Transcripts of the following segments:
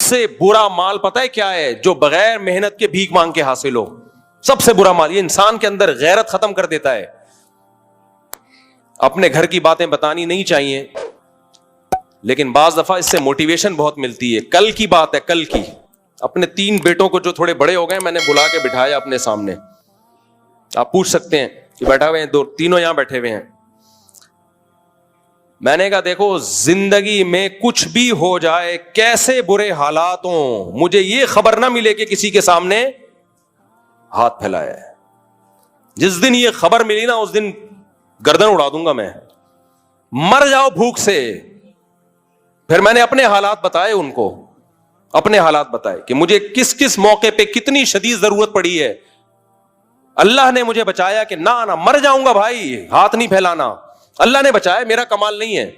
سے برا مال پتہ ہے کیا ہے؟ جو بغیر محنت کے بھیک مانگ کے حاصل ہو. سب سے برا مال. یہ انسان کے اندر غیرت ختم کر دیتا ہے. اپنے گھر کی باتیں بتانی نہیں چاہیے, لیکن بعض دفعہ اس سے موٹیویشن بہت ملتی ہے. کل کی بات ہے, کل کی. اپنے 3 بیٹوں کو جو تھوڑے بڑے ہو گئے میں نے بلا کے بٹھایا اپنے سامنے. آپ پوچھ سکتے ہیں کہ بیٹھا ہوئے ہیں, 2 تینوں یہاں بیٹھے ہوئے ہیں. میں نے کہا دیکھو زندگی میں کچھ بھی ہو جائے, کیسے برے حالات ہوں, مجھے یہ خبر نہ ملے کہ کسی کے سامنے ہاتھ پھیلایا ہے. جس دن یہ خبر ملی نا اس دن گردن اڑا دوں گا میں. مر جاؤ بھوک سے. پھر میں نے اپنے حالات بتائے ان کو, اپنے حالات بتائے کہ مجھے کس کس موقع پہ کتنی شدید ضرورت پڑی ہے. اللہ نے مجھے بچایا کہ نہ مر جاؤں گا بھائی, ہاتھ نہیں پھیلانا. اللہ نے بچایا, میرا کمال نہیں ہے.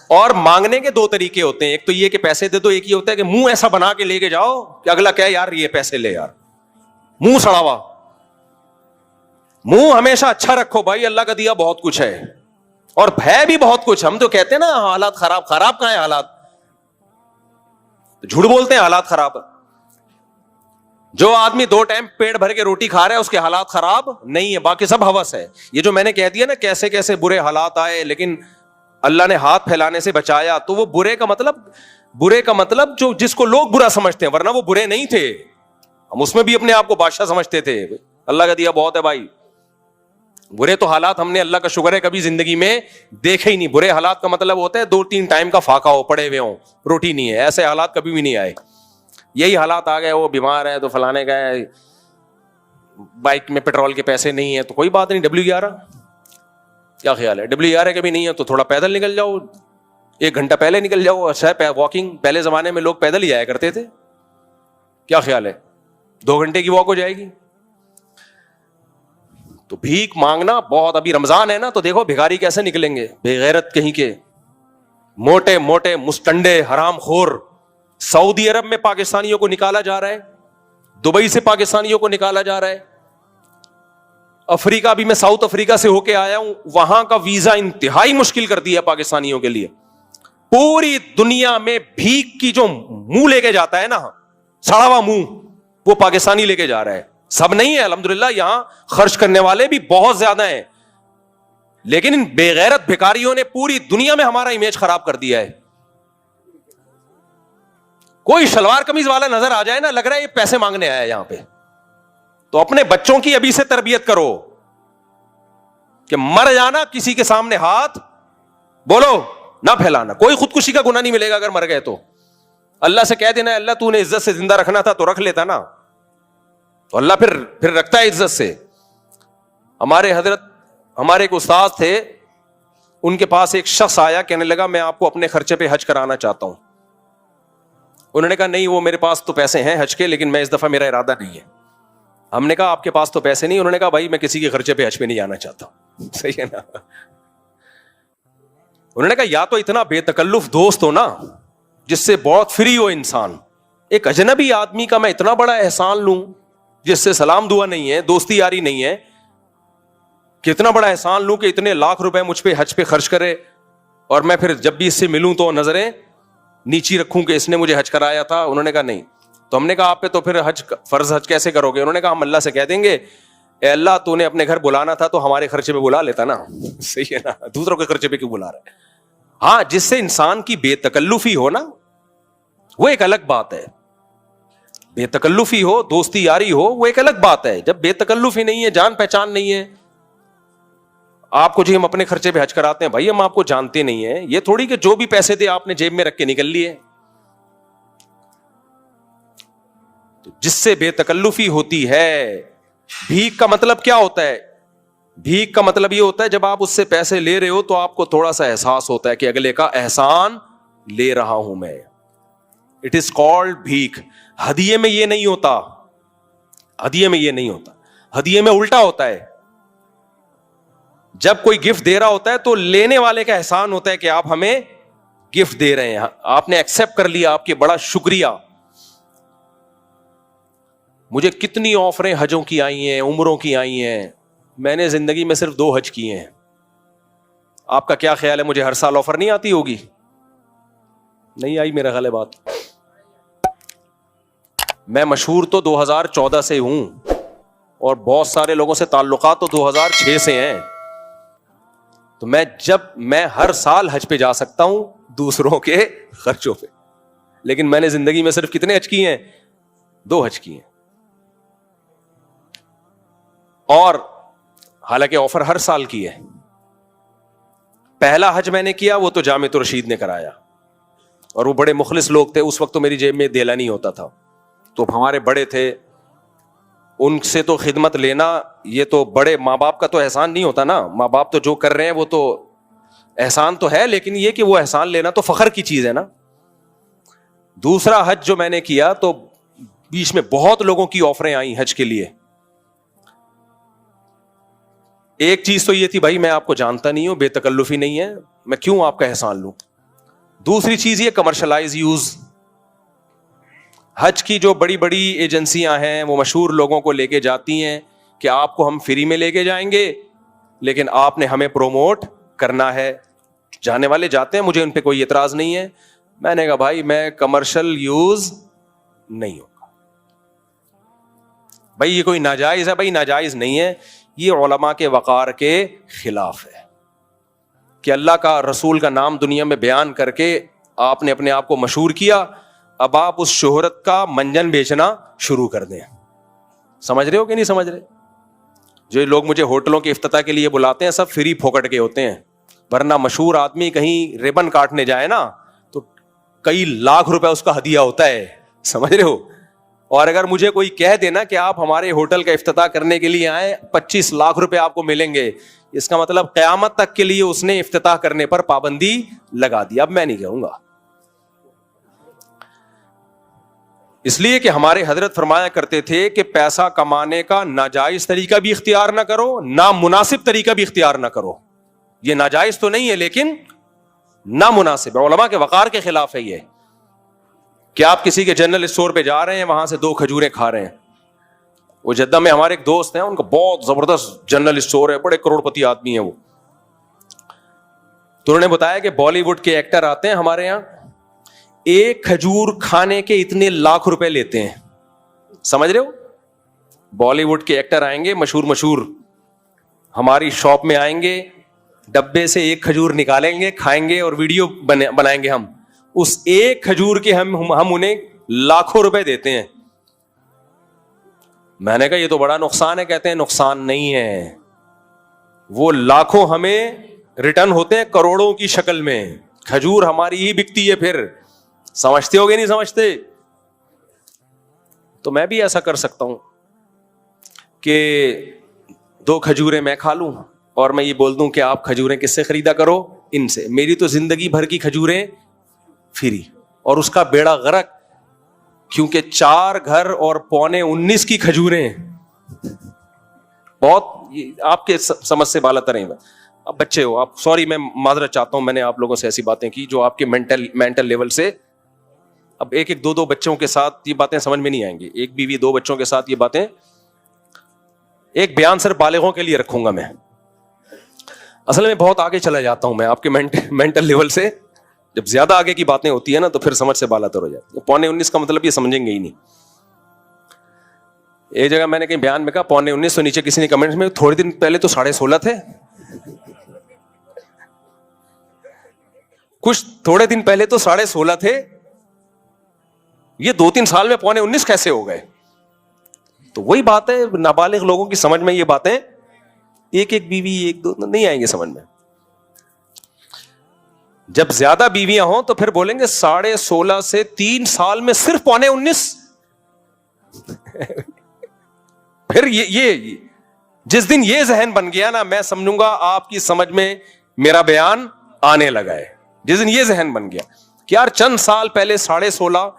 اور مانگنے کے 2 طریقے ہوتے ہیں. ایک تو یہ کہ پیسے دے دو, ایک یہ ہوتا ہے کہ منہ ایسا بنا کے لے کے جاؤ کہ اگلا کہے یار یہ پیسے لے یار. منہ سڑا ہوا. منہ ہمیشہ اچھا رکھو بھائی, اللہ کا دیا بہت کچھ ہے اور ہے بھی بہت کچھ. ہم تو کہتے ہیں نا حالات خراب. خراب کہاں ہے حالات؟ جھوٹ بولتے ہیں حالات خراب. جو آدمی 2 ٹائم پیٹ بھر کے روٹی کھا رہا ہے اس کے حالات خراب نہیں ہے, باقی سب ہوس ہے. یہ جو میں نے کہہ دیا نا کیسے کیسے برے حالات آئے لیکن اللہ نے ہاتھ پھیلانے سے بچایا, تو وہ برے کا مطلب جو جس کو لوگ برا سمجھتے ہیں, ورنہ وہ برے نہیں تھے. ہم اس میں بھی اپنے آپ کو بادشاہ سمجھتے تھے. اللہ کا دیا بہت ہے بھائی. برے تو حالات ہم نے اللہ کا شکر ہے کبھی زندگی میں دیکھے ہی نہیں. برے حالات کا مطلب ہوتا ہے 2-3 ٹائم کا فاقہ ہو, پڑے ہوئے ہوں, روٹی نہیں ہے. ایسے حالات کبھی بھی نہیں آئے. یہی حالات آ گئے, وہ بیمار ہے تو فلانے کا ہے, بائک میں پیٹرول کے پیسے نہیں ہیں تو کوئی بات نہیں, WR کیا خیال ہے, WR کبھی نہیں ہے تو تھوڑا پیدل نکل جاؤ, 1 گھنٹہ پہلے نکل جاؤ. اچھا واکنگ, پہلے زمانے میں لوگ پیدل ہی آیا کرتے تھے. کیا خیال ہے, 2 گھنٹے کی واک ہو جائے گی. تو بھیک مانگنا بہت, ابھی رمضان ہے نا تو دیکھو بھکاری کیسے نکلیں گے, بے غیرت کہیں کے, موٹے موٹے مستنڈے حرام خور. سعودی عرب میں پاکستانیوں کو نکالا جا رہا ہے, دبئی سے پاکستانیوں کو نکالا جا رہا ہے. افریقہ بھی, میں ساؤتھ افریقہ سے ہو کے آیا ہوں, وہاں کا ویزا انتہائی مشکل کر دیا پاکستانیوں کے لیے. پوری دنیا میں بھیک کی جو منہ لے کے جاتا ہے نا, سڑا ہوا منہ, وہ پاکستانی لے کے جا رہا ہے. سب نہیں ہے الحمدللہ, یہاں خرچ کرنے والے بھی بہت زیادہ ہیں, لیکن ان بے غیرت بھکاریوں نے پوری دنیا میں ہمارا امیج خراب کر دیا ہے. کوئی شلوار قمیض والا نظر آ جائے نا, لگ رہا ہے یہ پیسے مانگنے آیا ہے یہاں پہ. تو اپنے بچوں کی ابھی سے تربیت کرو کہ مر جانا کسی کے سامنے ہاتھ بولو نہ پھیلانا. کوئی خودکشی کا گناہ نہیں ملے گا اگر مر گئے تو. اللہ سے کہہ دینا اللہ تو نے عزت سے زندہ رکھنا تھا تو رکھ لیتا نا, تو اللہ پھر رکھتا ہے عزت سے. ہمارے ایک استاد تھے, ان کے پاس ایک شخص آیا, کہنے لگا میں آپ کو اپنے خرچے پہ حج کرانا چاہتا ہوں. انہوں نے کہا نہیں وہ میرے پاس تو پیسے ہیں حج کے, لیکن میں اس دفعہ میرا ارادہ نہیں ہے. ہم نے کہا آپ کے پاس تو پیسے نہیں. انہوں نے کہا بھائی میں کسی کے خرچے پہ حج پہ نہیں جانا چاہتا. صحیح ہے نا. انہوں نے کہا یا تو اتنا بے تکلف دوست ہو نا جس سے بہت فری ہو انسان. ایک اجنبی آدمی کا میں اتنا بڑا احسان لوں جس سے سلام دعا نہیں ہے, دوستی یاری نہیں ہے, کہ اتنا بڑا احسان لوں کہ اتنے لاکھ روپے مجھ پہ حج پہ خرچ کرے, اور میں پھر جب بھی اس سے ملوں تو نظریں نیچی رکھوں کہ اس نے مجھے حج کرایا تھا. انہوں نے کہا نہیں. تو ہم نے کہا آپ پہ تو پھر فرض حج کیسے کرو گے؟ انہوں نے کہا ہم اللہ سے کہہ دیں گے اے اللہ تو نے اپنے گھر بلانا تھا تو ہمارے خرچے پہ بلا لیتا نا. صحیح ہے نا, دوسروں کے خرچے پہ کیوں بلا رہا ہے. ہاں جس سے انسان کی بے تکلفی ہو نا وہ ایک الگ بات ہے. بے تکلفی ہو, دوستی یاری ہو, وہ ایک الگ بات ہے. جب بے تکلفی نہیں ہے, جان پہچان نہیں ہے, آپ کو جو ہم اپنے خرچے پہ حج کراتے ہیں بھائی ہم آپ کو جانتے نہیں ہیں, یہ تھوڑی کہ جو بھی پیسے تھے آپ نے جیب میں رکھ کے نکل لیے. تو جس سے بے تکلفی ہوتی ہے. بھیک کا مطلب کیا ہوتا ہے؟ بھیک کا مطلب یہ ہوتا ہے جب آپ اس سے پیسے لے رہے ہو تو آپ کو تھوڑا سا احساس ہوتا ہے کہ اگلے کا احسان لے رہا ہوں میں. اٹ از کالڈ بھیک. ہدیے میں یہ نہیں ہوتا. ہدیے میں یہ نہیں ہوتا. ہدیے میں الٹا ہوتا ہے. جب کوئی گفٹ دے رہا ہوتا ہے تو لینے والے کا احسان ہوتا ہے کہ آپ ہمیں گفٹ دے رہے ہیں, آپ نے ایکسپٹ کر لیا, آپ کے بڑا شکریہ. مجھے کتنی آفریں حجوں کی آئی ہیں, عمروں کی آئی ہیں, میں نے زندگی میں صرف 2 حج کیے ہیں. آپ کا کیا خیال ہے مجھے ہر سال آفر نہیں آتی ہوگی؟ نہیں آئی میرا خیال ہے بات. میں مشہور تو 2014 سے ہوں اور بہت سارے لوگوں سے تعلقات تو 2006 سے ہیں. تو میں ہر سال حج پہ جا سکتا ہوں دوسروں کے خرچوں پہ, لیکن میں نے زندگی میں صرف کتنے حج کیے ہیں؟ 2 حج کیے ہیں. اور حالانکہ آفر ہر سال کی ہے. پہلا حج میں نے کیا وہ تو جامع رشید نے کرایا, اور وہ بڑے مخلص لوگ تھے. اس وقت تو میری جیب میں دیلا نہیں ہوتا تھا, تو ہمارے بڑے تھے, ان سے تو خدمت لینا, یہ تو بڑے ماں باپ کا تو احسان نہیں ہوتا نا. ماں باپ تو جو کر رہے ہیں وہ تو احسان تو ہے, لیکن یہ کہ وہ احسان لینا تو فخر کی چیز ہے نا. دوسرا حج جو میں نے کیا تو بیچ میں بہت لوگوں کی آفریں آئیں حج کے لیے. ایک چیز تو یہ تھی, بھائی میں آپ کو جانتا نہیں ہوں, بے تکلفی نہیں ہے, میں کیوں آپ کا احسان لوں. دوسری چیز یہ کمرشلائز یوز. حج کی جو بڑی بڑی ایجنسیاں ہیں وہ مشہور لوگوں کو لے کے جاتی ہیں کہ آپ کو ہم فری میں لے کے جائیں گے, لیکن آپ نے ہمیں پروموٹ کرنا ہے. جانے والے جاتے ہیں, مجھے ان پہ کوئی اعتراض نہیں ہے. میں نے کہا بھائی میں کمرشل یوز نہیں ہوگا. بھائی یہ کوئی ناجائز ہے؟ بھائی ناجائز نہیں ہے, یہ علماء کے وقار کے خلاف ہے کہ اللہ کا رسول کا نام دنیا میں بیان کر کے آپ نے اپنے آپ کو مشہور کیا, اب آپ اس شہرت کا منجن بیچنا شروع کر دیں. سمجھ رہے ہو کہ نہیں سمجھ رہے؟ جو لوگ مجھے ہوٹلوں کے افتتاح کے لیے بلاتے ہیں سب فری پھوکٹ کے ہوتے ہیں, ورنہ مشہور آدمی کہیں ریبن کاٹنے جائے نا تو کئی لاکھ روپے اس کا ہدیہ ہوتا ہے. سمجھ رہے ہو؟ اور اگر مجھے کوئی کہہ دینا کہ آپ ہمارے ہوٹل کا افتتاح کرنے کے لیے آئیں 25 لاکھ روپے آپ کو ملیں گے, اس کا مطلب قیامت تک کے لیے اس نے افتتاح کرنے پر پابندی لگا دی. اب میں نہیں کہوں گا, اس لیے کہ ہمارے حضرت فرمایا کرتے تھے کہ پیسہ کمانے کا ناجائز طریقہ بھی اختیار نہ کرو, نامناسب طریقہ بھی اختیار نہ کرو. یہ ناجائز تو نہیں ہے لیکن نامناسب, علماء کے وقار کے خلاف ہے یہ. کہ آپ کسی کے جنرل اسٹور پہ جا رہے ہیں, وہاں سے 2 کھجوریں کھا رہے ہیں. وہ جدہ میں ہمارے ایک دوست ہیں, ان کا بہت زبردست جنرل اسٹور ہے, بڑے کروڑ پتی آدمی ہیں وہ. تو انہوں نے بتایا کہ بالی ووڈ کے ایکٹر آتے ہیں ہمارے یہاں, 1 کھجور کھانے کے اتنے لاکھ روپے لیتے ہیں. سمجھ رہے ہو؟ بالی ووڈ کے ایکٹر آئیں گے مشہور, ہماری شاپ میں آئیں گے, ڈبے سے 1 کھجور نکالیں گے, کھائیں گے اور ویڈیو بنائیں گے ہم. اس 1 کھجور کے ہم انہیں لاکھوں روپے دیتے ہیں. میں نے کہا یہ تو بڑا نقصان ہے. کہتے ہیں نقصان نہیں ہے, وہ لاکھوں ہمیں ریٹرن ہوتے ہیں کروڑوں کی شکل میں. کھجور ہماری ہی بکتی ہے پھر. سمجھتے ہو گے نہیں سمجھتے؟ تو میں بھی ایسا کر سکتا ہوں کہ 2 کھجوریں میں کھا لوں اور میں یہ بول دوں کہ آپ کھجوریں کس سے خریدا کرو؟ ان سے. میری تو زندگی بھر کی کھجوریں فری, اور اس کا بیڑا غرق, کیونکہ 4 گھر اور 19.25 کی کھجوریں بہت آپ کے سمجھ سے بالا تر ہیں. اب بچے ہو آپ, سوری میں معذرت چاہتا ہوں, میں نے آپ لوگوں سے ایسی باتیں کی جو آپ کے مینٹل لیول سے, اب 1 2 بچوں کے ساتھ یہ باتیں سمجھ میں نہیں آئیں گی. 1 بیوی 2 بچوں کے ساتھ یہ باتیں, ایک بیان صرف بالغوں کے لیے رکھوں گا میں. اصل میں بہت آگے چلا جاتا ہوں میں آپ کے مینٹل لیول سے. جب زیادہ آگے کی باتیں ہوتی ہیں نا تو پھر سمجھ سے بالا تر ہو جاتی ہے. 19.25 کا مطلب یہ سمجھیں گے ہی نہیں. ایک جگہ میں نے کہیں بیان میں کہا 19.25, تو نیچے کسی نے کمنٹ میں تھوڑے دن پہلے تو 16.5 تھے. کچھ تھوڑے دن پہلے تو 16.5 تھے, یہ 2-3 سال میں 19.25 کیسے ہو گئے؟ تو وہی بات ہے, نابالغ لوگوں کی سمجھ میں یہ باتیں 1 بیوی 1 2 نہیں آئیں گے سمجھ میں. جب زیادہ بیویاں ہوں تو پھر بولیں گے 16.5 سے 3 سال میں صرف 19.25. پھر یہ جس دن یہ ذہن بن گیا نا, میں سمجھوں گا آپ کی سمجھ میں میرا بیان آنے لگا ہے. جس دن یہ ذہن بن گیا کہ یار چند سال پہلے 16.5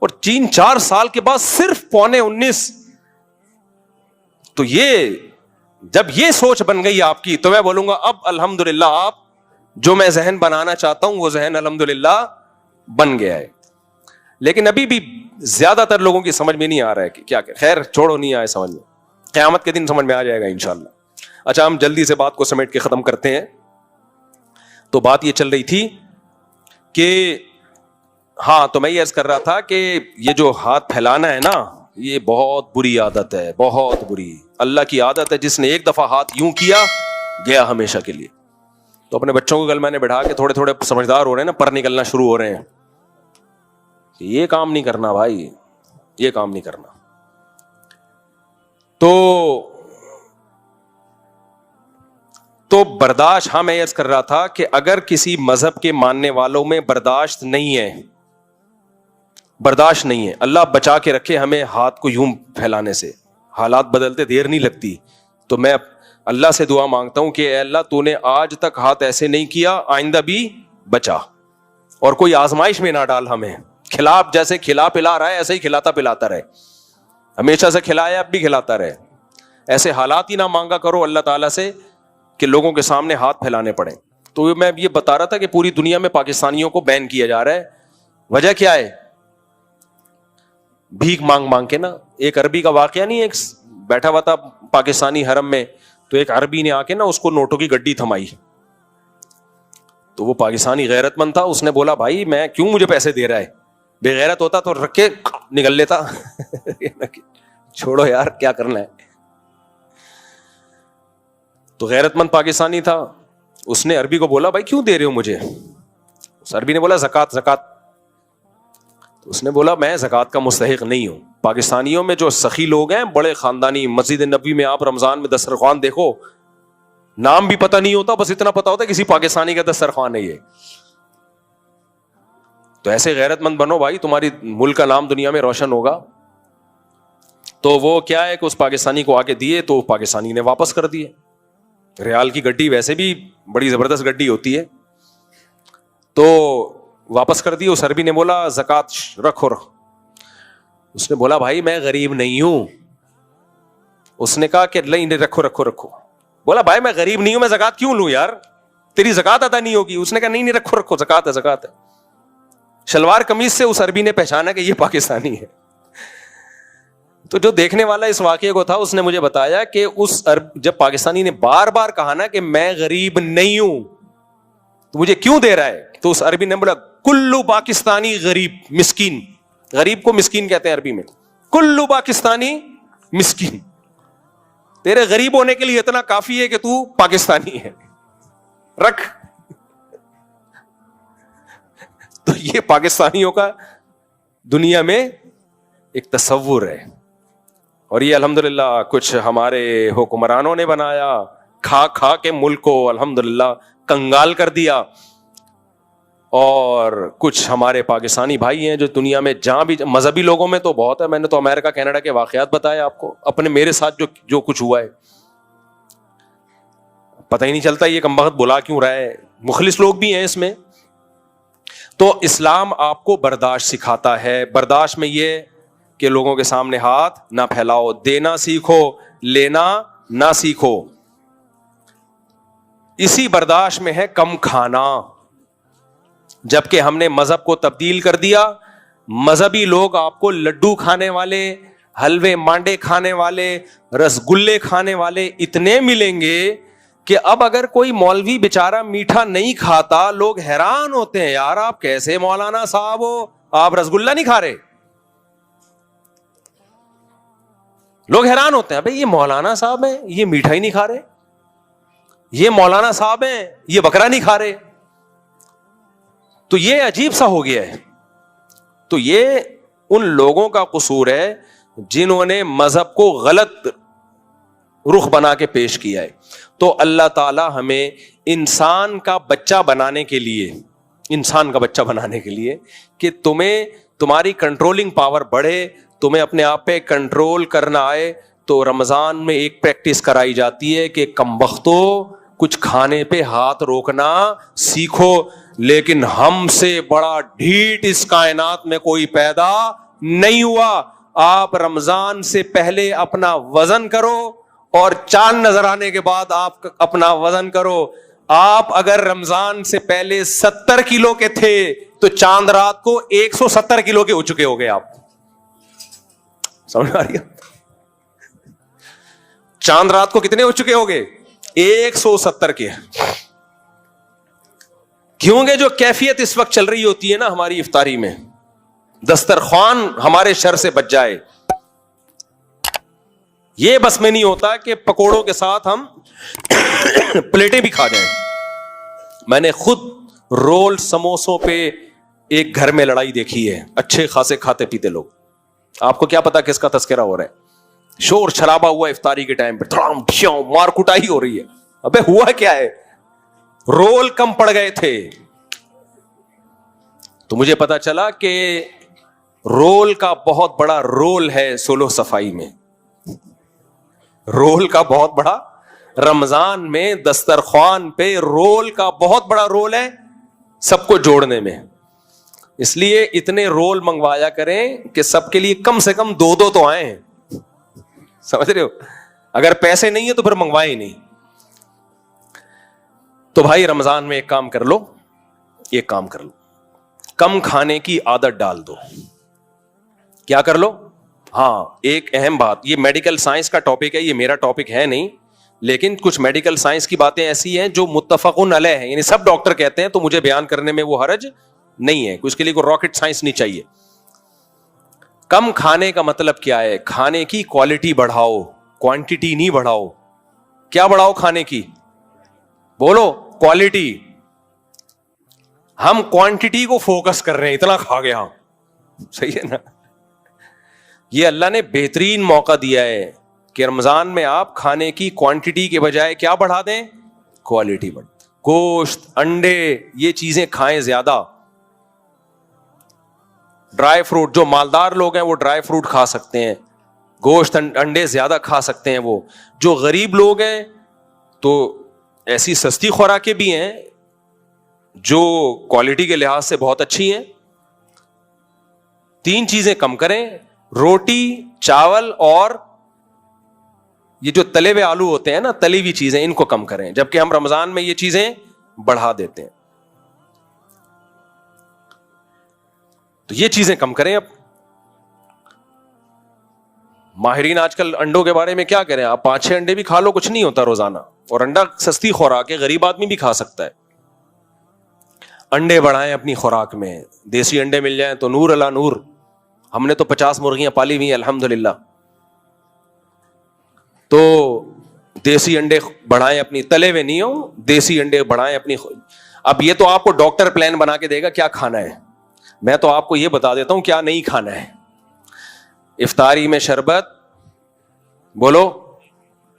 اور 3-4 سال کے بعد صرف 19.25, تو یہ جب یہ سوچ بن گئی آپ کی تو میں بولوں گا اب الحمدللہ آپ جو میں ذہن بنانا چاہتا ہوں وہ ذہن الحمدللہ بن گیا ہے. لیکن ابھی بھی زیادہ تر لوگوں کی سمجھ میں نہیں آ رہا ہے کہ کیا کہ خیر چھوڑو, نہیں آئے سمجھ میں, قیامت کے دن سمجھ میں آ جائے گا انشاءاللہ. اچھا ہم جلدی سے بات کو سمیٹ کے ختم کرتے ہیں. تو بات یہ چل رہی تھی کہ ہاں تو میں یہ عرض کر رہا تھا کہ یہ جو ہاتھ پھیلانا ہے نا یہ بہت بری عادت ہے, بہت بری. اللہ کی عادت ہے جس نے ایک دفعہ ہاتھ یوں کیا گیا ہمیشہ کے لیے. تو اپنے بچوں کو کل میں نے بٹھا کے تھوڑے تھوڑے سمجھدار ہو رہے ہیں نا, پر نکلنا شروع ہو رہے ہیں, یہ کام نہیں کرنا بھائی, یہ کام نہیں کرنا. تو برداشت, ہاں میں عرض کر رہا تھا کہ اگر کسی مذہب کے ماننے والوں میں برداشت نہیں ہے, برداشت نہیں ہے, اللہ بچا کے رکھے ہمیں ہاتھ کو یوں پھیلانے سے, حالات بدلتے دیر نہیں لگتی. تو میں اللہ سے دعا مانگتا ہوں کہ اے اللہ تو نے آج تک ہاتھ ایسے نہیں کیا, آئندہ بھی بچا, اور کوئی آزمائش میں نہ ڈال ہمیں. کھلا, جیسے کھلا پلا رہا ہے ایسے ہی کھلاتا پلاتا رہے, ہمیشہ سے کھلایا اب بھی کھلاتا رہے. ایسے حالات ہی نہ مانگا کرو اللہ تعالیٰ سے کہ لوگوں کے سامنے ہاتھ پھیلانے پڑے. تو میں یہ بتا رہا تھا کہ پوری دنیا میں پاکستانیوں کو بین کیا جا رہا ہے. وجہ کیا ہے؟ بھیک مانگ مانگ کے نا. ایک عربی کا واقعہ نہیں, ایک بیٹھا ہوا تھا پاکستانی حرم میں, تو ایک عربی نے آ کے نا اس کو نوٹوں کی گڈی تھمائی. تو وہ پاکستانی غیرت مند تھا, اس نے بولا بھائی میں کیوں مجھے پیسے دے رہا ہے, بے غیرت ہوتا تو رکھ کے نکل لیتا. چھوڑو یار کیا کرنا ہے. تو غیرت مند پاکستانی تھا, اس نے عربی کو بولا بھائی کیوں دے رہے ہو مجھے. اس عربی نے بولا زکات زکات. تو اس نے بولا میں زکات کا مستحق نہیں ہوں. پاکستانیوں میں جو سخی لوگ ہیں بڑے خاندانی, مسجد نبوی میں آپ رمضان میں دسترخوان دیکھو, نام بھی پتہ نہیں ہوتا, بس اتنا پتا ہوتا ہے کسی پاکستانی کا دسترخوان ہے یہ. تو ایسے غیرت مند بنو بھائی, تمہاری ملک کا نام دنیا میں روشن ہوگا. تو وہ کیا ہے کہ اس پاکستانی کو آگے دیے تو پاکستانی نے واپس کر دیے. ریال کی گڈی ویسے بھی بڑی زبردست گڈی ہوتی ہے, تو واپس کر دی. اس عربی نے بولا زکات رکھو. اس نے بولا بھائی میں غریب نہیں ہوں. اس نے کہا کہ نہیں رکھو رکھو رکھو. بولا بھائی میں غریب نہیں ہوں, میں زکات کیوں لوں یار, تیری زکات ادا نہیں ہوگی. اس نے کہا نہیں رکھو رکھو, زکات ہے زکات ہے. شلوار قمیض سے اس عربی نے پہچانا کہ یہ پاکستانی ہے. تو جو دیکھنے والا اس واقعے کو تھا اس نے مجھے بتایا کہ اس جب پاکستانی نے بار بار کہا نا کہ میں غریب نہیں ہوں تو مجھے کیوں دے رہا ہے, تو اس عربی نے بولا کلو پاکستانی غریب مسکین. غریب کو مسکین کہتے ہیں عربی میں. کلو پاکستانی مسکین, تیرے غریب ہونے کے لیے اتنا کافی ہے کہ تو پاکستانی ہے, رکھ. تو یہ پاکستانیوں کا دنیا میں ایک تصور ہے, اور یہ الحمدللہ کچھ ہمارے حکمرانوں نے بنایا, کھا کھا کے ملک کو الحمدللہ کنگال کر دیا. اور کچھ ہمارے پاکستانی بھائی ہیں جو دنیا میں جہاں بھی, مذہبی لوگوں میں تو بہت ہے, میں نے تو امریکہ کینیڈا کے واقعات بتائے آپ کو, اپنے میرے ساتھ جو کچھ ہوا ہے پتہ ہی نہیں چلتا یہ کمبخت بلا کیوں رہا ہے. مخلص لوگ بھی ہیں اس میں. تو اسلام آپ کو برداشت سکھاتا ہے. برداشت میں یہ کہ لوگوں کے سامنے ہاتھ نہ پھیلاؤ, دینا سیکھو, لینا نہ سیکھو. اسی برداشت میں ہے کم کھانا. جبکہ ہم نے مذہب کو تبدیل کر دیا, مذہبی لوگ آپ کو لڈو کھانے والے, حلوے مانڈے کھانے والے, رسگلے کھانے والے اتنے ملیں گے کہ اب اگر کوئی مولوی بیچارہ میٹھا نہیں کھاتا لوگ حیران ہوتے ہیں, یار آپ کیسے مولانا صاحب ہو, آپ رسگلہ نہیں کھا رہے. لوگ حیران ہوتے ہیں, بھائی یہ مولانا صاحب ہیں یہ میٹھا ہی نہیں کھا رہے, یہ مولانا صاحب ہیں یہ بکرا نہیں کھا رہے. تو یہ عجیب سا ہو گیا ہے. تو یہ ان لوگوں کا قصور ہے جنہوں نے مذہب کو غلط رخ بنا کے پیش کیا ہے. تو اللہ تعالی ہمیں انسان کا بچہ بنانے کے لیے کہ تمہیں تمہاری کنٹرولنگ پاور بڑھے, تمہیں اپنے آپ پہ کنٹرول کرنا آئے, تو رمضان میں ایک پریکٹس کرائی جاتی ہے کہ کمبختو کچھ کھانے پہ ہاتھ روکنا سیکھو. لیکن ہم سے بڑا ڈھیٹ اس کائنات میں کوئی پیدا نہیں ہوا. آپ رمضان سے پہلے اپنا وزن کرو اور چاند نظر آنے کے بعد آپ اپنا وزن کرو. آپ اگر رمضان سے پہلے 70 کلو کے تھے تو چاند رات کو 170 کلو کے ہو چکے ہو گئے. آپ سمجھ آ رہی ہے؟ چاند رات کو کتنے ہو چکے ہو گئے؟ 170 کے. کیونکہ جو کیفیت اس وقت چل رہی ہوتی ہے نا ہماری افطاری میں, دسترخوان ہمارے شر سے بچ جائے. یہ بس میں نہیں ہوتا کہ پکوڑوں کے ساتھ ہم پلیٹیں بھی کھا جائیں. میں نے خود رول سموسوں پہ ایک گھر میں لڑائی دیکھی ہے, اچھے خاصے کھاتے پیتے لوگ. آپ کو کیا پتا کس کا تذکرہ ہو رہا ہے؟ شور شرابہ ہوا افطاری کے ٹائم پہ, مار کٹائی ہو رہی ہے. ابے ہوا کیا ہے؟ رول کم پڑ گئے تھے. تو مجھے پتا چلا کہ رول کا بہت بڑا رول ہے سولو صفائی میں. رول کا بہت بڑا, رمضان میں دسترخوان پہ رول کا بہت بڑا رول ہے سب کو جوڑنے میں. اس لیے اتنے رول منگوایا کریں کہ سب کے لیے کم سے کم 2 تو آئیں. سمجھ رہے ہو؟ اگر پیسے نہیں ہے تو پھر منگوائے ہی نہیں. تو بھائی رمضان میں ایک کام کر لو, کم کھانے کی عادت ڈال دو. کیا کر لو؟ ہاں, ایک اہم بات, یہ میڈیکل سائنس کا ٹاپک ہے, یہ میرا ٹاپک ہے نہیں, لیکن کچھ میڈیکل سائنس کی باتیں ایسی ہیں جو متفقن علیہ ہیں, یعنی سب ڈاکٹر کہتے ہیں, تو مجھے بیان کرنے میں وہ حرج نہیں ہے. اس کے لیے کوئی راکٹ سائنس نہیں چاہیے. کم کھانے کا مطلب کیا ہے؟ کھانے کی کوالٹی بڑھاؤ, کوانٹٹی نہیں بڑھاؤ. کیا بڑھاؤ کھانے کی؟ بولو, کوالٹی. ہم کوانٹٹی کو فوکس کر رہے ہیں, اتنا کھا گیا. صحیح ہے نا؟ یہ اللہ نے بہترین موقع دیا ہے کہ رمضان میں آپ کھانے کی کوانٹٹی کے بجائے کیا بڑھا دیں؟ کوالٹی بڑھ. گوشت, انڈے, یہ چیزیں کھائیں زیادہ. ڈرائی فروٹ, جو مالدار لوگ ہیں وہ ڈرائی فروٹ کھا سکتے ہیں, گوشت انڈے زیادہ کھا سکتے ہیں. وہ جو غریب لوگ ہیں تو ایسی سستی خوراکیں بھی ہیں جو کوالٹی کے لحاظ سے بہت اچھی ہیں. 3 چیزیں کم کریں, روٹی, چاول اور یہ جو تلے ہوئے آلو ہوتے ہیں نا, تلی ہوئی چیزیں, ان کو کم کریں. جبکہ ہم رمضان میں یہ چیزیں بڑھا دیتے ہیں. تو یہ چیزیں کم کریں. اب ماہرین آج کل انڈوں کے بارے میں کیا کریں؟ آپ 5-6 انڈے بھی کھا لو, کچھ نہیں ہوتا روزانہ. اور انڈا سستی خوراک ہے, غریب آدمی بھی کھا سکتا ہے. انڈے بڑھائیں اپنی خوراک میں, دیسی انڈے مل جائیں تو نور اللہ نور. ہم نے تو 50 مرغیاں پالی ہوئی ہیں الحمدللہ. تو دیسی انڈے بڑھائیں اپنی, تلے ہوئے نہیں ہو, دیسی انڈے بڑھائیں اپنی. اب یہ تو آپ کو ڈاکٹر پلان بنا کے دے گا کیا کھانا ہے. میں تو آپ کو یہ بتا دیتا ہوں کیا نہیں کھانا ہے. افطاری میں شربت, بولو.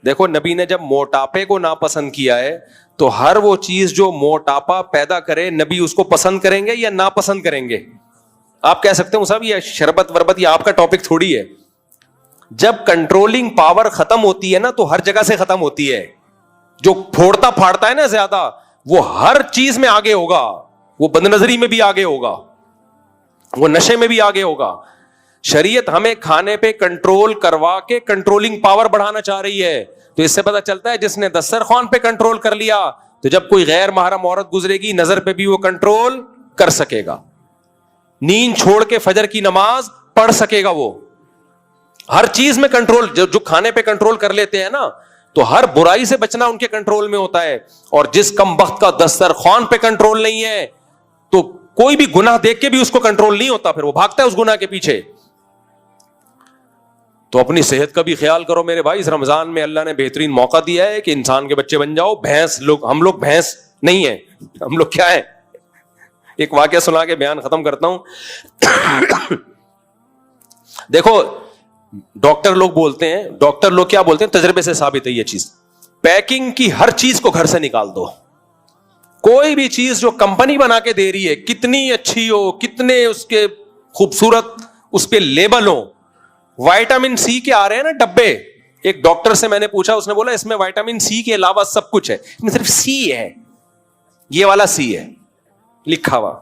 دیکھو نبی نے جب موٹاپے کو ناپسند کیا ہے تو ہر وہ چیز جو موٹاپا پیدا کرے نبی اس کو پسند کریں گے یا ناپسند کریں گے؟ آپ کہہ سکتے ہو صاحب یہ شربت وربت یہ آپ کا ٹاپک تھوڑی ہے. جب کنٹرولنگ پاور ختم ہوتی ہے نا تو ہر جگہ سے ختم ہوتی ہے. جو پھوڑتا پھاڑتا ہے نا زیادہ, وہ ہر چیز میں آگے ہوگا. وہ بد نظری میں بھی آگے ہوگا, وہ نشے میں بھی آگے ہوگا. شریعت ہمیں کھانے پہ کنٹرول کروا کے کنٹرولنگ پاور بڑھانا چاہ رہی ہے. تو اس سے پتہ چلتا ہے جس نے دسترخوان پہ کنٹرول کر لیا تو جب کوئی غیر محرم عورت گزرے گی نظر پہ بھی وہ کنٹرول کر سکے گا. نیند چھوڑ کے فجر کی نماز پڑھ سکے گا. وہ ہر چیز میں کنٹرول, جو کھانے پہ کنٹرول کر لیتے ہیں نا تو ہر برائی سے بچنا ان کے کنٹرول میں ہوتا ہے. اور جس کم بخت کا دسترخوان پہ کنٹرول نہیں ہے تو کوئی بھی گناہ دیکھ کے بھی اس کو کنٹرول نہیں ہوتا, پھر وہ بھاگتا ہے اس گناہ کے پیچھے. تو اپنی صحت کا بھی خیال کرو میرے بھائی. اس رمضان میں اللہ نے بہترین موقع دیا ہے کہ انسان کے بچے بن جاؤ. بھینس لوگ, ہم لوگ بھینس نہیں ہیں, ہم لوگ کیا ہیں؟ ایک واقعہ سنا کے بیان ختم کرتا ہوں. دیکھو ڈاکٹر لوگ بولتے ہیں, ڈاکٹر لوگ کیا بولتے ہیں, تجربے سے ثابت ہے یہ چیز, پیکنگ کی ہر چیز کو گھر سے نکال دو. کوئی بھی چیز جو کمپنی بنا کے دے رہی ہے, کتنی اچھی ہو, کتنے اس کے خوبصورت اس پہ لیبل ہو, وائٹامن سی کے آ رہے ہیں نا ڈبے. ایک ڈاکٹر سے میں نے پوچھا, اس نے بولا اس میں وائٹامن سی کے علاوہ سب کچھ ہے, اس میں صرف سی ہے, یہ والا سی ہے لکھا ہوا.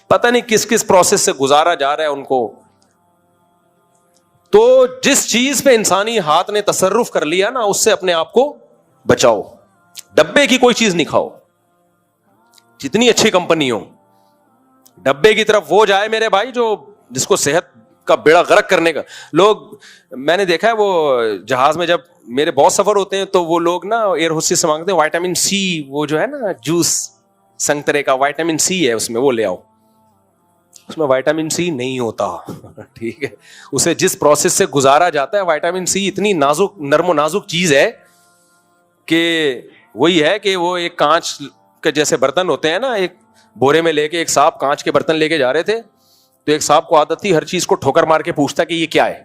پتہ نہیں کس کس پروسیس سے گزارا جا رہا ہے ان کو. تو جس چیز پہ انسانی ہاتھ نے تصرف کر لیا نا اس سے اپنے آپ کو بچاؤ. ڈبے کی کوئی چیز نہیں کھاؤ, جتنی اچھی کمپنی ہو. ڈبے کی طرف وہ جائے میرے بھائی جو جس کو صحت کا بیڑا غرق کرنے کا. لوگ میں نے دیکھا ہے وہ جہاز میں جب میرے بہت سفر ہوتے ہیں تو وہ لوگ نا ایئر ہوسٹس سے مانگتے ہیں وائٹامن سی, وہ جو ہے نا جوس سنگترے کا وائٹامن سی ہے اس میں, وہ لے آؤ. اس میں وائٹامن سی نہیں ہوتا. ٹھیک ہے, اسے جس پروسیس سے گزارا جاتا ہے, وائٹامن سی اتنی نازک, نرم و نازک چیز ہے کہ وہی ہے کہ وہ ایک کانچ کے جیسے برتن ہوتے ہیں نا, ایک بورے میں لے کے ایک صاحب کانچ کے برتن لے کے جا رہے تھے, تو ایک صاحب کو عادت تھی ہر چیز کو ٹھوکر مار کے پوچھتا کہ یہ کیا ہے.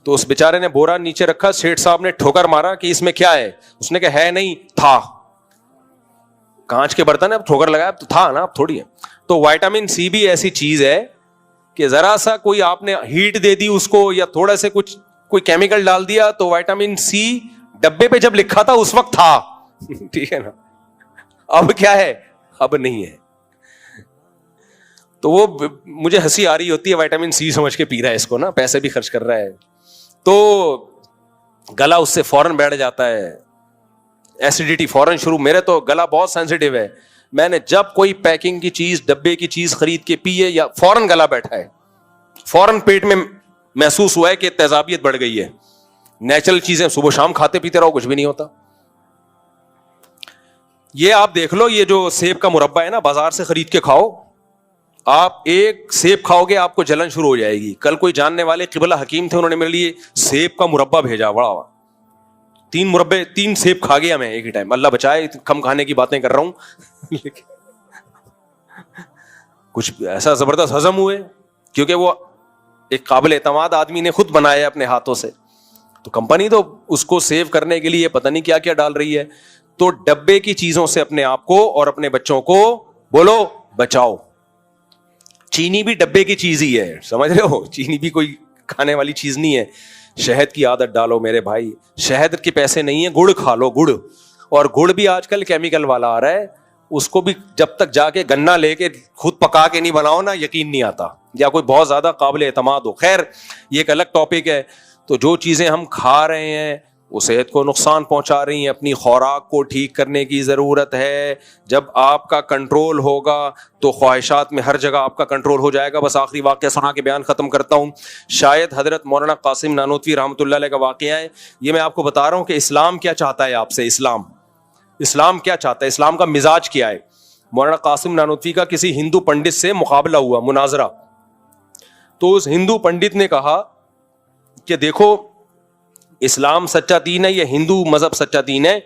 تو اس بیچارے نے بورا نیچے رکھا, سیٹھ صاحب نے ٹھوکر مارا کہ اس میں کیا ہے, اس نے کہا ہے نہیں, تھا کانچ کے برتن ہے, اب ٹھوکر لگایا, تو تھا نا, اب تھوڑی ہے. تو وائٹامن سی بھی ایسی چیز ہے کہ ذرا سا کوئی آپ نے ہیٹ دے دی اس کو, یا تھوڑا سے کچھ کوئی کیمیکل ڈال دیا, تو وائٹامن سی ڈبے پہ جب لکھا تھا اس وقت تھا. ٹھیک ہے نا, اب کیا ہے, اب نہیں ہے. تو وہ مجھے ہنسی آ رہی ہوتی ہے, وائٹامن سی سمجھ کے پی رہا ہے اس کو نا, پیسے بھی خرچ کر رہا ہے, تو گلا اس سے فوراً بیٹھ جاتا ہے, ایسیڈیٹی فوراً شروع. میرے تو گلا بہت سینسیٹیو ہے, میں نے جب کوئی پیکنگ کی چیز, ڈبے کی چیز خرید کے پیے, یا فوراً گلا بیٹھا ہے, فوراً پیٹ میں محسوس ہوا ہے کہ تیزابیت بڑھ گئی ہے. نیچرل چیزیں صبح شام کھاتے پیتے رہو, کچھ بھی نہیں ہوتا. یہ آپ دیکھ لو, یہ جو سیب کا مربع ہے نا, بازار سے خرید کے کھاؤ, آپ ایک سیب کھاؤ گے آپ کو جلن شروع ہو جائے گی. کل کوئی جاننے والے قبلہ حکیم تھے, انہوں نے میرے لیے سیب کا مربع بھیجا, بڑا 3 سیب کھا گیا میں ایک ہی ٹائم. اللہ بچائے, کم کھانے کی باتیں کر رہا ہوں, کچھ ایسا زبردست ہضم ہوئے, کیونکہ وہ ایک قابل اعتماد آدمی نے خود بنایا اپنے ہاتھوں سے. تو کمپنی تو اس کو سیو کرنے کے لیے پتہ نہیں کیا کیا ڈال رہی ہے. تو ڈبے کی چیزوں سے اپنے آپ کو اور اپنے بچوں کو بولو بچاؤ. چینی بھی ڈبے کی چیز ہی ہے, سمجھ رہے ہو, چینی بھی کوئی کھانے والی چیز نہیں ہے. شہد کی عادت ڈالو میرے بھائی, شہد کے پیسے نہیں ہیں, گڑ کھا لو, گڑ. اور گڑ بھی آج کل کیمیکل والا آ رہا ہے, اس کو بھی جب تک جا کے گنا لے کے خود پکا کے نہیں بناؤ نا, یقین نہیں آتا, یا کوئی بہت زیادہ قابل اعتماد ہو. خیر, یہ ایک الگ ٹاپک ہے. تو جو چیزیں ہم کھا رہے ہیں وہ صحت کو نقصان پہنچا رہی ہیں, اپنی خوراک کو ٹھیک کرنے کی ضرورت ہے. جب آپ کا کنٹرول ہوگا تو خواہشات میں ہر جگہ آپ کا کنٹرول ہو جائے گا. بس آخری واقعہ سنا کے بیان ختم کرتا ہوں. شاید حضرت مولانا قاسم نانوتوی رحمۃ اللہ علیہ کا واقعہ ہے. یہ میں آپ کو بتا رہا ہوں کہ اسلام کیا چاہتا ہے آپ سے, اسلام کیا چاہتا ہے, اسلام کا مزاج کیا ہے. مولانا قاسم نانوتوی کا کسی ہندو پنڈت سے مقابلہ ہوا, مناظرہ. تو اس ہندو پنڈت نے کہا کہ دیکھو, اسلام سچا دین ہے, یہ ہندو مذہب سچا دین ہے.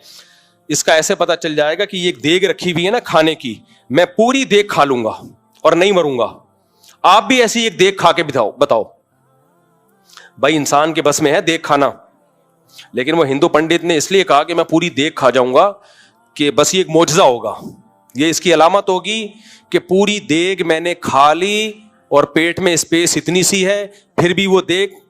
اس کا ایسے پتا چل جائے گا کہ یہ ایک دیگ رکھی ہوئی ہے نا کھانے کی, میں پوری دیگ کھا لوں گا اور نہیں مروں گا. آپ بھی ایسی ایک دیگ کھا کے بتاؤ. بھائی انسان کے بس میں ہے دیگ کھانا, لیکن وہ ہندو پنڈت نے اس لیے کہا کہ میں پوری دیگ کھا جاؤں گا کہ بس یہ ایک معجزہ ہوگا, یہ اس کی علامت ہوگی کہ پوری دیگ میں نے کھا لی اور پیٹ میں اسپیس اتنی سی ہے, پھر بھی وہ دیگ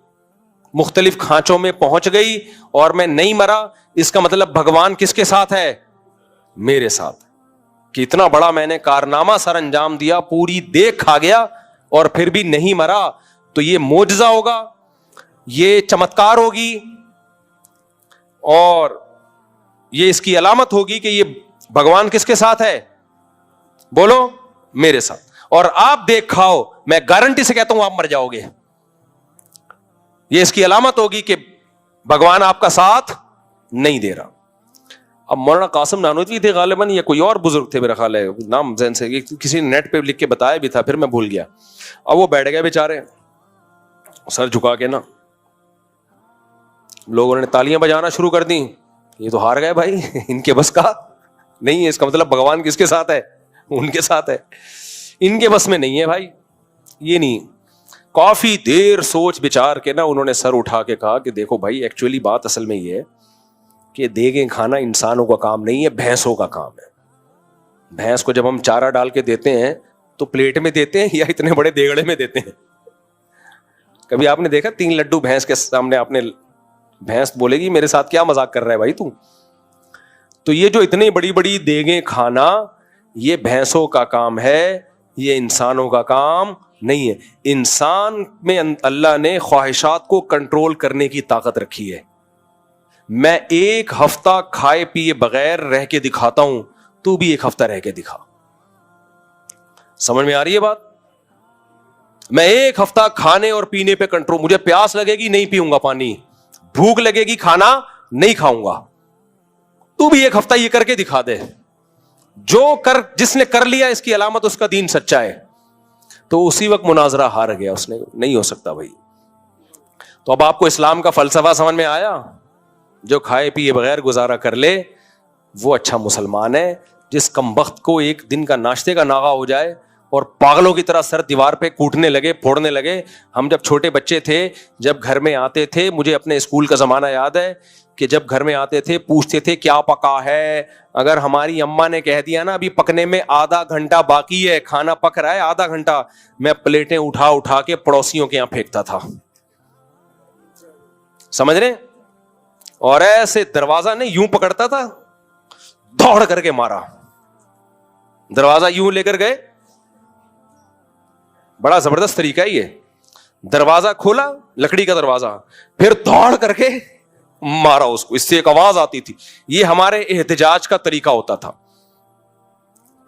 مختلف کھانچوں میں پہنچ گئی اور میں نہیں مرا. اس کا مطلب بھگوان کس کے ساتھ ہے, میرے ساتھ, کہ اتنا بڑا میں نے کارنامہ سر انجام دیا, پوری دیگ کھا گیا اور پھر بھی نہیں مرا. تو یہ معجزہ ہوگا, یہ چمتکار ہوگی, اور یہ اس کی علامت ہوگی کہ یہ بھگوان کس کے ساتھ ہے, بولو میرے ساتھ. اور آپ دیکھ کھاؤ, میں گارنٹی سے کہتا ہوں آپ مر جاؤ گے. یہ اس کی علامت ہوگی کہ بھگوان آپ کا ساتھ نہیں دے رہا. اب مولانا قاسم نانوتوی تھے غالباً, یا کوئی اور بزرگ تھے میرا خیال ہے, نام ذہن سے کسی نے نیٹ پہ لکھ کے بتایا بھی تھا, پھر میں بھول گیا. اب وہ بیٹھ گئے بیچارے سر جھکا کے نا, لوگوں نے تالیاں بجانا شروع کر دی. یہ تو ہار گئے بھائی, ان کے بس کا نہیں ہے. اس کا مطلب بھگوان کس کے ساتھ ہے, ان کے ساتھ ہے, ان کے بس میں نہیں ہے بھائی, یہ نہیں. کافی دیر سوچ بچار کے نا انہوں نے سر اٹھا کے کہا کہ دیکھو بھائی, ایکچولی بات اصل میں یہ ہے کہ دیگیں کھانا انسانوں کا کام نہیں ہے, بھینسوں کا کام ہے. بھینس کو جب ہم چارہ ڈال کے دیتے ہیں تو پلیٹ میں دیتے ہیں یا اتنے بڑے دیگڑے میں دیتے ہیں. کبھی آپ نے دیکھا 3 لڈو بھینس کے سامنے, آپ نے, بھینس بولے گی میرے ساتھ کیا مذاق کر رہا ہے بھائی تو. تو یہ جو اتنی بڑی بڑی دیگیں کھانا, یہ بھینسوں کا کام ہے, یہ انسانوں کا کام نہیں ہے. انسان میں اللہ نے خواہشات کو کنٹرول کرنے کی طاقت رکھی ہے. میں 1 ہفتہ کھائے پیے بغیر رہ کے دکھاتا ہوں, تو بھی 1 ہفتہ رہ کے دکھا. سمجھ میں آ رہی ہے بات؟ میں 1 ہفتہ کھانے اور پینے پہ کنٹرول, مجھے پیاس لگے گی نہیں پیوں گا پانی, بھوک لگے گی کھانا نہیں کھاؤں گا, تو بھی 1 ہفتہ یہ کر کے دکھا دے. جس نے کر لیا اس کی علامت اس کا دین سچا ہے. تو اسی وقت مناظرہ ہار گیا اس نے. نہیں ہو سکتا بھائی. تو اب آپ کو اسلام کا فلسفہ سمجھ میں آیا؟ جو کھائے پیے بغیر گزارا کر لے وہ اچھا مسلمان ہے. جس کمبخت کو ایک دن کا ناشتے کا ناغہ ہو جائے اور پاگلوں کی طرح سر دیوار پہ کوٹنے لگے, پھوڑنے لگے. ہم جب چھوٹے بچے تھے, جب گھر میں آتے تھے, مجھے اپنے اسکول کا زمانہ یاد ہے کہ جب گھر میں آتے تھے پوچھتے تھے کیا پکا ہے. اگر ہماری اماں نے کہہ دیا نا ابھی پکنے میں آدھا گھنٹہ باقی ہے, کھانا پک رہا ہے آدھا گھنٹہ, میں پلیٹیں اٹھا اٹھا کے پڑوسیوں کے یہاں پھینکتا تھا. سمجھ رہے؟ اور ایسے دروازہ نہیں یوں پکڑتا تھا, دوڑ کر کے مارا. دروازہ یوں لے کر گئے, بڑا زبردست طریقہ ہے یہ. دروازہ کھولا, لکڑی کا دروازہ, پھر دوڑ کر کے مارا اس کو. اس سے ایک آواز آتی تھی. یہ ہمارے احتجاج کا طریقہ ہوتا تھا.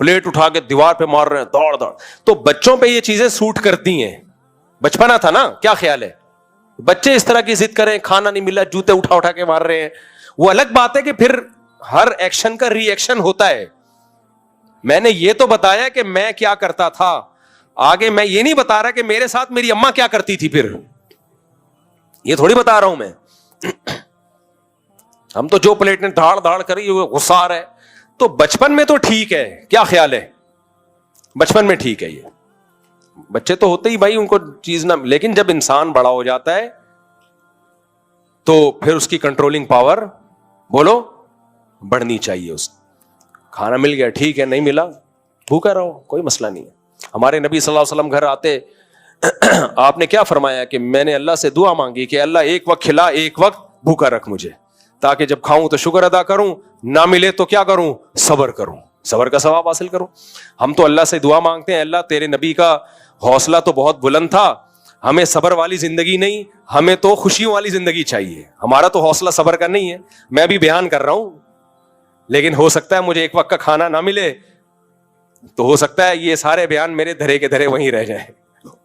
پلیٹ اٹھا کے دیوار پہ مار رہے ہیں, دوڑ دوڑ. تو بچوں پہ یہ چیزیں سوٹ کرتی ہیں. بچپنا تھا نا, کیا خیال ہے؟ بچے اس طرح کی ضد کریں, کھانا نہیں ملا جوتے اٹھا اٹھا کے مار رہے ہیں. وہ الگ بات ہے کہ پھر ہر ایکشن کا ری ایکشن ہوتا ہے. میں نے یہ تو بتایا کہ میں کیا کرتا تھا, آگے میں یہ نہیں بتا رہا کہ میرے ساتھ میری اماں کیا کرتی تھی. پھر یہ تھوڑی بتا رہا ہوں میں. ہم تو جو پلیٹ نے دھاڑ دھاڑ کری وہ غصہ آ رہا ہے. تو بچپن میں تو ٹھیک ہے, کیا خیال ہے؟ بچپن میں ٹھیک ہے. یہ بچے تو ہوتے ہی بھائی, ان کو چیز نہ, لیکن جب انسان بڑا ہو جاتا ہے تو پھر اس کی کنٹرولنگ پاور بولو بڑھنی چاہیے. اس کھانا مل گیا ٹھیک ہے, نہیں ملا بھوکا رہو, کوئی مسئلہ نہیں ہے. ہمارے نبی صلی اللہ علیہ وسلم گھر آتے, آپ نے کیا فرمایا کہ میں نے اللہ سے دعا مانگی کہ اللہ ایک وقت کھلا ایک وقت بھوکا رکھ مجھے, تاکہ جب کھاؤں تو شکر ادا کروں, نہ ملے تو کیا کروں, صبر کروں, صبر کا ثواب حاصل کروں. ہم تو اللہ سے دعا مانگتے ہیں اللہ تیرے نبی کا حوصلہ تو بہت بلند تھا, ہمیں صبر والی زندگی نہیں, ہمیں تو خوشیوں والی زندگی چاہیے. ہمارا تو حوصلہ صبر کا نہیں ہے. میں بھی بیان کر رہا ہوں, لیکن ہو سکتا ہے مجھے ایک وقت کا کھانا نہ ملے تو ہو سکتا ہے یہ سارے بیان میرے دھرے کے دھرے وہیں رہ جائیں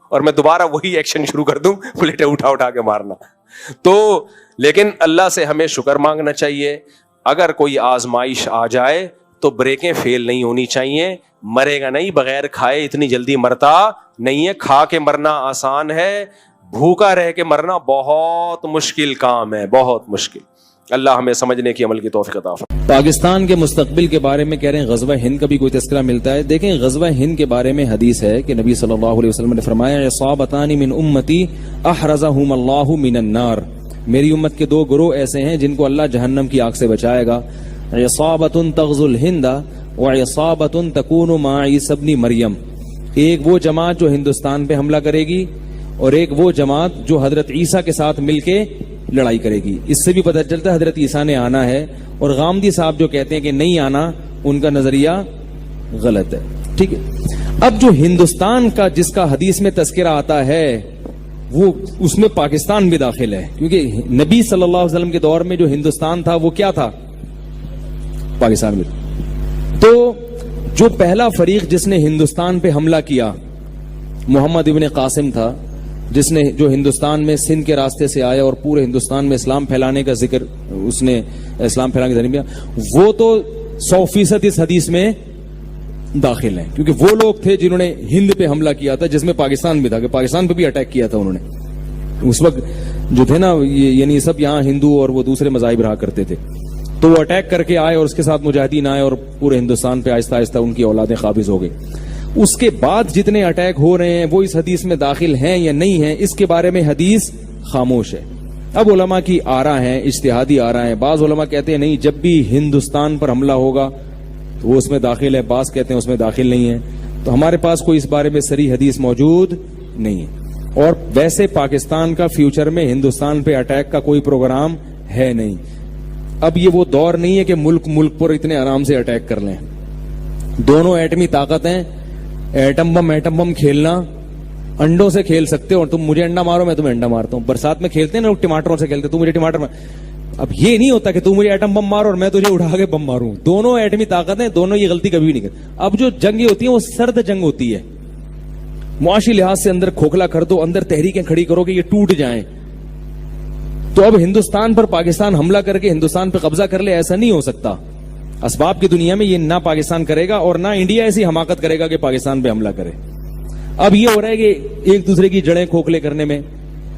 اور میں دوبارہ وہی ایکشن شروع کر دوں, پلیٹیں اٹھا اٹھا کے مارنا. تو لیکن اللہ سے ہمیں شکر مانگنا چاہیے. اگر کوئی آزمائش آ جائے تو بریکیں فیل نہیں ہونی چاہیے. مرے گا نہیں, بغیر کھائے اتنی جلدی مرتا نہیں ہے. کھا کے مرنا آسان ہے, بھوکا رہ کے مرنا بہت مشکل کام ہے, بہت مشکل. اللہ ہمیں سمجھنے کی عمل کی توفیق عطا فرمائے. پاکستان کے مستقبل کے بارے میں کہہ رہے ہیں غزوہ ہند کا بھی کوئی تذکرہ ملتا ہے. دیکھیں غزوہ ہند کے بارے میں حدیث ہے کہ نبی صلی اللہ علیہ وسلم نے فرمایا عصابتان من امتی احرزہم اللہ من النار, میری امت کے دو گروہ ایسے ہیں جن کو اللہ جہنم کی آگ سے بچائے گا. عصابۃ تغزو الہند وعصابۃ تکون مع عیسی ابن مریم, ایک وہ جماعت جو ہندوستان پہ حملہ کرے گی اور ایک وہ جماعت جو حضرت عیسیٰ کے ساتھ مل کے لڑائی کرے گی. اس سے بھی پتہ چلتا ہے حضرت عیسیٰ نے آنا ہے, اور غامدی صاحب جو کہتے ہیں کہ نہیں آنا, ان کا نظریہ غلط ہے. ٹھیک ہے. اب جو ہندوستان کا جس کا حدیث میں تذکرہ آتا ہے وہ اس میں پاکستان بھی داخل ہے, کیونکہ نبی صلی اللہ علیہ وسلم کے دور میں جو ہندوستان تھا وہ کیا تھا, پاکستان میں. تو جو پہلا فریق جس نے ہندوستان پہ حملہ کیا محمد ابن قاسم تھا, جس نے جو ہندوستان میں سندھ کے راستے سے آیا اور پورے ہندوستان میں اسلام پھیلانے کا ذکر, اس نے اسلام پھیلانے کا ذریعہ, وہ تو 100% اس حدیث میں داخل ہیں, کیونکہ وہ لوگ تھے جنہوں نے ہند پہ حملہ کیا تھا, جس میں پاکستان بھی تھا, کہ پاکستان پہ بھی اٹیک کیا تھا انہوں نے. اس وقت جو تھے نا, یعنی سب یہاں ہندو اور وہ دوسرے مذاہب رہا کرتے تھے, تو وہ اٹیک کر کے آئے اور اس کے ساتھ مجاہدین آئے اور پورے ہندوستان پہ آہستہ آہستہ ان کی اولادیں قابض ہو گئی. اس کے بعد جتنے اٹیک ہو رہے ہیں وہ اس حدیث میں داخل ہیں یا نہیں ہیں, اس کے بارے میں حدیث خاموش ہے. اب علماء کی آراء ہیں, اجتہادی آراء ہیں. بعض علماء کہتے ہیں نہیں, جب بھی ہندوستان پر حملہ ہوگا تو وہ اس میں داخل ہے, بعض کہتے ہیں اس میں داخل نہیں ہے. تو ہمارے پاس کوئی اس بارے میں صریح حدیث موجود نہیں ہے. اور ویسے پاکستان کا فیوچر میں ہندوستان پہ اٹیک کا کوئی پروگرام ہے نہیں. اب یہ وہ دور نہیں ہے کہ ملک پر اتنے آرام سے اٹیک کر لیں. دونوں ایٹمی طاقت ہیں, ایٹم بم کھیلنا, انڈوں سے کھیل سکتے ہو, تم مجھے انڈا مارو میں تمہیں انڈا مارتا ہوں. برسات میں کھیلتے ہیں نا لوگ, ٹماٹروں سے کھیلتے, تم مجھے ٹماٹر مار. اب یہ نہیں ہوتا کہ تم مجھے ایٹم بم مارو اور میں تجھے اٹھا کے بم ماروں. دونوں ایٹمی طاقت ہیں, دونوں یہ غلطی کبھی نہیں کرتے. اب جو جنگیں ہوتی ہیں وہ سرد جنگ ہوتی ہے, معاشی لحاظ سے اندر کھوکھلا کر دو, اندر تحریکیں کھڑی کرو کہ یہ ٹوٹ جائیں. تو اب ہندوستان پر پاکستان حملہ کر کے ہندوستان پہ قبضہ کر لے, ایسا نہیں ہو سکتا. اسباب کی دنیا میں یہ نہ پاکستان کرے گا اور نہ انڈیا ایسی حماقت کرے گا کہ پاکستان پہ حملہ کرے. اب یہ ہو رہا ہے کہ ایک دوسرے کی جڑیں کھوکھلے کرنے میں.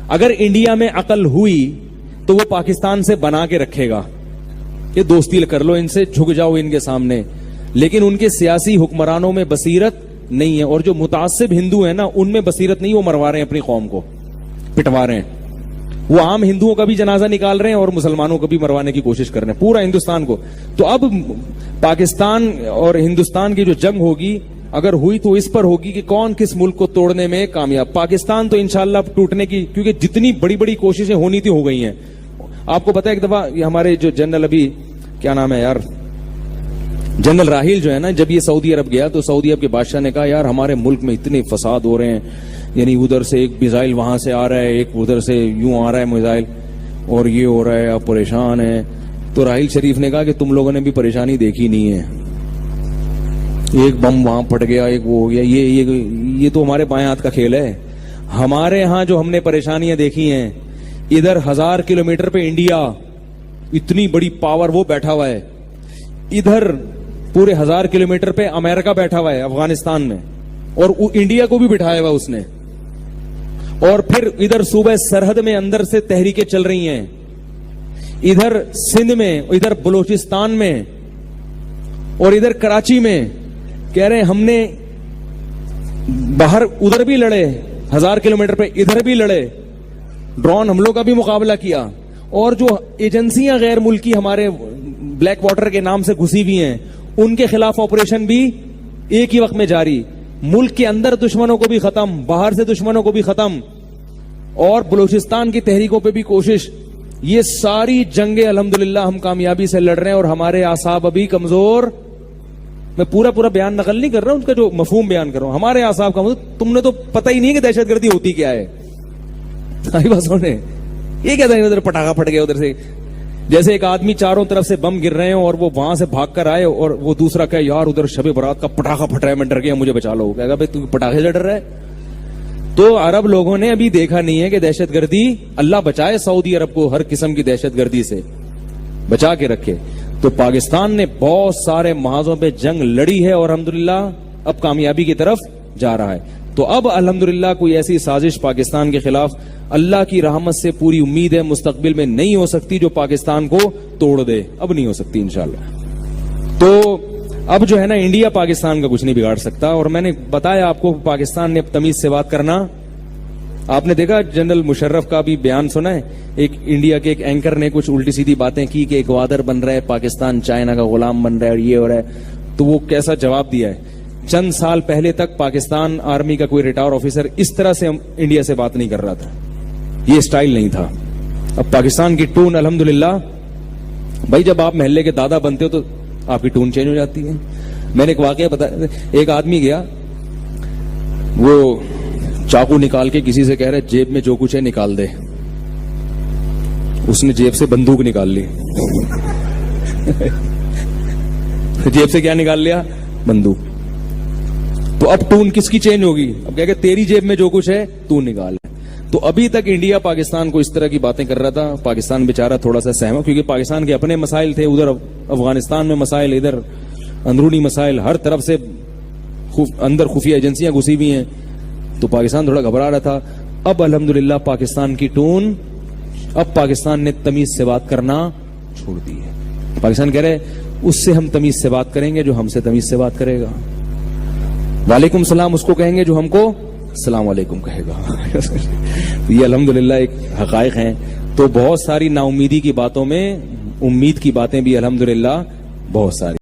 اگر انڈیا میں عقل ہوئی تو وہ پاکستان سے بنا کے رکھے گا کہ دوستی کر لو ان سے, جھک جاؤ ان کے سامنے. لیکن ان کے سیاسی حکمرانوں میں بصیرت نہیں ہے, اور جو متعصب ہندو ہیں نا ان میں بصیرت نہیں, وہ مروا رہے ہیں اپنی قوم کو, پٹوا رہے ہیں. وہ عام ہندوؤں کا بھی جنازہ نکال رہے ہیں اور مسلمانوں کو بھی مروانے کی کوشش کر رہے ہیں, پورا ہندوستان کو. تو اب پاکستان اور ہندوستان کی جو جنگ ہوگی اگر ہوئی تو اس پر ہوگی کہ کون کس ملک کو توڑنے میں کامیاب. پاکستان تو انشاءاللہ اب ٹوٹنے کی, کیونکہ جتنی بڑی بڑی کوششیں ہونی تھی ہو گئی ہیں. آپ کو پتا ہے ایک دفعہ یہ ہمارے جو جنرل, ابھی کیا نام ہے یار, جنرل راہیل جو ہے نا, جب یہ سعودی عرب گیا تو سعودی عرب کے بادشاہ نے کہا یار ہمارے ملک میں اتنے فساد ہو رہے ہیں, یعنی ادھر سے ایک میزائل وہاں سے آ رہا ہے, ایک ادھر سے یوں آ رہا ہے میزائل, اور یہ ہو رہا ہے, آپ پریشان ہیں. تو راہیل شریف نے کہا کہ تم لوگوں نے بھی پریشانی دیکھی نہیں ہے, ایک بم وہاں پھٹ گیا, ایک وہ ہو گیا, یہ تو ہمارے بائیں ہاتھ کا کھیل ہے. ہمارے ہاں جو ہم نے پریشانیاں دیکھی ہیں, ادھر 1000 کلومیٹر پہ انڈیا اتنی بڑی پاور وہ بیٹھا ہوا ہے, ادھر پورے 1000 کلومیٹر پہ امریکہ بیٹھا ہوا ہے افغانستان میں, اور انڈیا کو بھی بٹھایا ہوا اس نے. اور پھر ادھر صوبہ سرحد میں اندر سے تحریکیں چل رہی ہیں, ادھر سندھ میں, ادھر بلوچستان میں, اور ادھر کراچی میں. کہہ رہے ہیں ہم نے باہر ادھر بھی لڑے 1000 کلومیٹر پہ, ادھر بھی لڑے, ڈرون حملوں کا بھی مقابلہ کیا. اور جو ایجنسیاں غیر ملکی ہمارے بلیک واٹر کے نام سے گھسی ہوئی ہیں ان کے خلاف آپریشن بھی ایک ہی وقت میں جاری. ملک کے اندر دشمنوں کو بھی ختم, باہر سے دشمنوں کو بھی ختم, اور بلوچستان کی تحریکوں پہ بھی کوشش. یہ ساری جنگیں الحمدللہ ہم کامیابی سے لڑ رہے ہیں, اور ہمارے اعصاب ابھی کمزور. میں پورا بیان نقل نہیں کر رہا ہوں, ان کا جو مفہوم بیان کر رہا ہوں. ہمارے اعصاب کمزور, تم نے تو پتہ ہی نہیں کہ دہشت گردی ہوتی کیا ہے. یہ کیا تھا, ادھر پٹاخہ پھٹ گیا ادھر سے, جیسے ایک آدمی چاروں طرف سے بم گر رہے ہیں اور وہ وہاں سے بھاگ کر آئے, اور وہ دوسرا کہے یار ادھر شب برات کا پٹاخہ پھٹ رہا ہے, میں ڈر گیا, مجھے بچا لو. کہے گا بھائی تو پٹاخے سے ڈر رہا ہے. تو عرب لوگوں نے ابھی دیکھا نہیں ہے کہ دہشت گردی, اللہ بچائے سعودی عرب کو ہر قسم کی دہشت گردی سے بچا کے رکھے. تو پاکستان نے بہت سارے محاذوں پہ جنگ لڑی ہے, اور الحمدللہ اب کامیابی کی طرف جا رہا ہے. تو اب الحمدللہ کوئی ایسی سازش پاکستان کے خلاف اللہ کی رحمت سے پوری امید ہے مستقبل میں نہیں ہو سکتی جو پاکستان کو توڑ دے. اب نہیں ہو سکتی انشاءاللہ. تو اب جو ہے نا انڈیا پاکستان کا کچھ نہیں بگاڑ سکتا. اور میں نے بتایا آپ کو پاکستان نے اب تمیز سے بات کرنا. آپ نے دیکھا جنرل مشرف کا بھی بیان سنا ہے, ایک انڈیا کے ایک اینکر نے کچھ الٹی سیدھی باتیں کی کہ ایکوادر بن رہا ہے, پاکستان چائنا کا غلام بن رہا ہے, اور یہ ہو رہا ہے. تو وہ کیسا جواب دیا ہے. چند سال پہلے تک پاکستان آرمی کا کوئی ریٹائر آفیسر اس طرح سے انڈیا سے بات نہیں کر رہا تھا, یہ اسٹائل نہیں تھا. اب پاکستان کی ٹون الحمدللہ, بھائی جب آپ محلے کے دادا بنتے ہو تو آپ کی ٹون چینج ہو جاتی ہے. میں نے ایک واقعہ بتایا, ایک آدمی گیا, وہ چاقو نکال کے کسی سے کہہ رہے جیب میں جو کچھ ہے نکال دے. اس نے جیب سے بندوق نکال لی. جیب سے کیا نکال لیا؟ بندوق. تو اب ٹون کس کی چینج ہوگی؟ اب کہہ کہ تیری جیب میں جو کچھ ہے تو نکال. تو ابھی تک انڈیا پاکستان کو اس طرح کی باتیں کر رہا تھا. پاکستان بیچارہ تھوڑا سا سہما, کیونکہ پاکستان کے اپنے مسائل تھے, ادھر افغانستان میں مسائل, ادھر اندرونی مسائل, ہر طرف سے اندر خفیہ ایجنسیاں گھسی ہوئی ہیں. تو پاکستان تھوڑا گھبرا رہا تھا. اب الحمدللہ پاکستان کی ٹون, اب پاکستان نے تمیز سے بات کرنا چھوڑ دی ہے. پاکستان کہہ رہے اس سے ہم تمیز سے بات کریں گے جو ہم سے تمیز سے بات کرے گا. وعلیکم السلام اس کو کہیں گے جو ہم کو السلام علیکم کہے گا. یہ الحمدللہ ایک حقائق ہیں. تو بہت ساری نا امیدی کی باتوں میں امید کی باتیں بھی الحمدللہ بہت ساری.